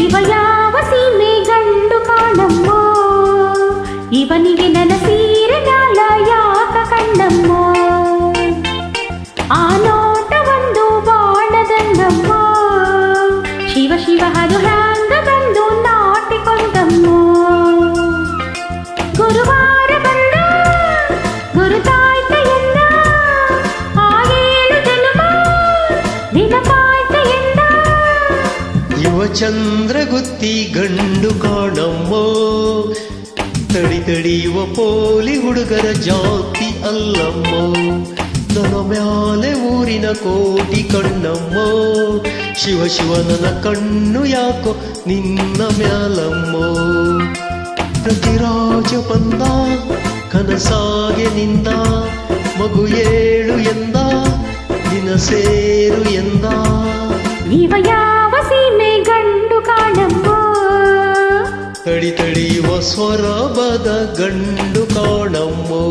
ಇವ ಯಾವ ಸೀಮೆ ಗಂಡು ಕಾಣಮ್ಮ, ಇವನಿಗೆ ನನ್ನ ಸೀರೆ ಮ್ಯಾಲ ಯಾಕ ಕಣ್ಣಮ್ಮ, ಆ ನೋಟ ಒಂದು ಬಾಣದಂಗಮ್ಮ, ಶಿವ ಶಿವ ಅದು ಹ್ಯಾಂಗ ಬಂದು ನಾಟಿಕೊಂಡಮ್ಮ. ಗುರುವಾರ ಬಂದ ಗುರುತಾಯ್ತ ಎಂದ, ಆ 7 ಜನ್ಮ ನೆನಪಾಯ್ತ ಎಂದ. ಯುವ ಚಂದ್ರಗುತ್ತಿ ಗಂಡು ಕಾಣಮ್ಮೋ, ತಡಿ ತಡಿಯುವ ಪೋಲಿ ಹುಡುಗರ ಜಾತಿ ಅಲ್ಲಮ್ಮೋ, ನನ್ನ ಮ್ಯಾಲೆ ಊರಿನ ಕೋಟಿ ಕಣ್ಣಮ್ಮೋ, ಶಿವ ಶಿವ ನನ್ನ ಕಣ್ಣು ಯಾಕೋ ನಿನ್ನ ಮ್ಯಾಲಮ್ಮೋ. ಪ್ರತಿರಾಜ ಬಂದ ಕನಸಾಗೆ ನಿಂದ, ಮಗು 7 ಎಂದ ದಿನ ಸೇರು ಎಂದ. ಇವ ಯಾವ ಸೀಮೆ ಗಂಡು ಕಾಣಮ್ಮ, ತಡಿ ತಡಿಯುವ ಸ್ವರಬದ ಗಂಡು ಕಾಣಮ್ಮೋ.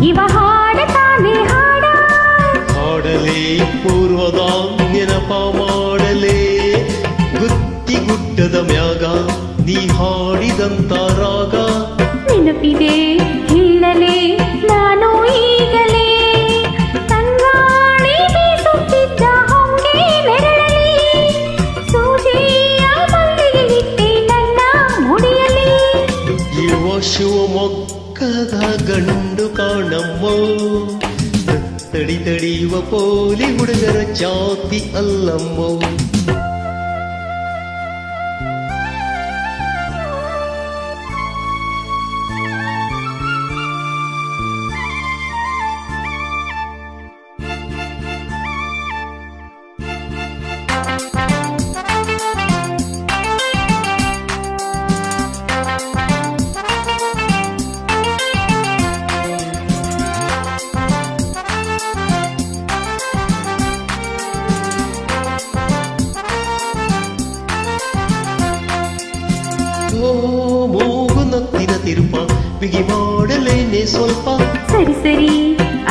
ಇವ ಹಾಡತಾನೆ ಹಾಡ, ಹಾಡಲೇ ಪೂರ್ವದ ನೆನಪ ಮಾಡಲೇ, ಗುತ್ತಿ ಗುಡ್ಡದ ಮ್ಯಾಗ ನೀ ಹಾಡಿದಂತ ರಾಗ ನೆನಪಿದೆ ಹೇಳಲೇ ನಾನು ಈಗಲೇ, ತಂಗಾಳಿ ಬೀಸುತ್ತಿದ್ದ ಹೊಂಗೆ ನೆರಳಲಿ, ಸೂಜಿಯ ಮಲ್ಲಿಗೆ ಇಟ್ಟೆ ನನ್ನ ಮುಡಿಯಲಿ. ಇವ ಶಿವಮೊಗ್ಗದ ಗಂಡು ಕಾಣಮ್ಮೋ, ತಡಿ ತಡಿಯುವ ಪೋಲಿ ಹುಡುಗರ ಜಾತಿ ಅಲ್ಲಮ್ಮೋ. ಮೂಗು ನತ್ತಿನ ತಿರುಪ ಬಿಗಿ ಮಾಡಲೇನೆ ಸ್ವಲ್ಪ, ಸರಿ ಸರಿ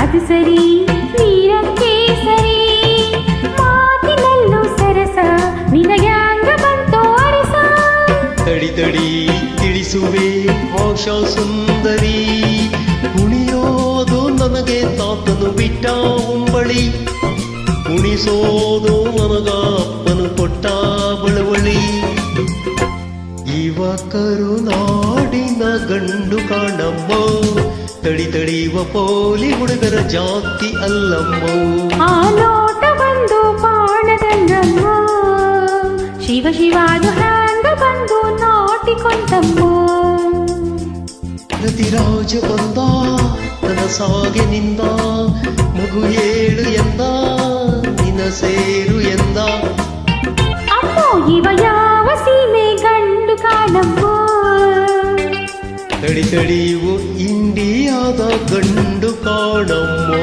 ಅದು ಸರಿ ನೀರಕ್ಕೆ ಸರಿ, ಮಾತಿನಲ್ಲೂ ಸರಸ ನಿನಗ್ಯಾಂಗ ಬಂತು ಅರಸ. ತಡಿ ತಡಿ ತಿಳಿಸುವೆ ಆಶಾ ಸುಂದರಿ, ಕುಣಿಯೋದು ನನಗೆ ತಾತನು ಬಿಟ್ಟ ಉಂಬಳಿ, ಕುಣಿಸೋದು ನನಗ ಅಪ್ಪನು ಕೊಟ್ಟ ಬಳವಳಿ. ಇವ ಕರುನಾಡಿನ ಗಂಡು ಕಾಣಮ್ಮೋ, ತಡಿ ತಡಿಯುವ ಪೋಲಿ ಹುಡುಗರ ಜಾತಿ ಅಲ್ಲಮ್ಮೋ. ಆ ನೋಟ ಬಂದು ಬಾಣದಂಗಮ್ಮ, ಶಿವ ಶಿವ ಅದು ಹ್ಯಾಂಗ ಬಂದು ನಾಟಿಕೊಂಡಮ್ಮೋ. ಪ್ರತಿರಾಜ ಬಂದ ಕನಸಾಗೆ ನಿಂದ, ಮಗು 7 ಎಂದ ನಿನ ಸೇರು ಎಂದ. ಅಮ್ಮೋ ಇವ ಯಾವ ಸೀಮೆ ಗಂಡು ಕಾಣಮ್ಮೋ, ತಡಿ ತಡಿಯುವ ಇಂಡಿಯಾದ ಗಂಡು ಕಾಣಮ್ಮೋ.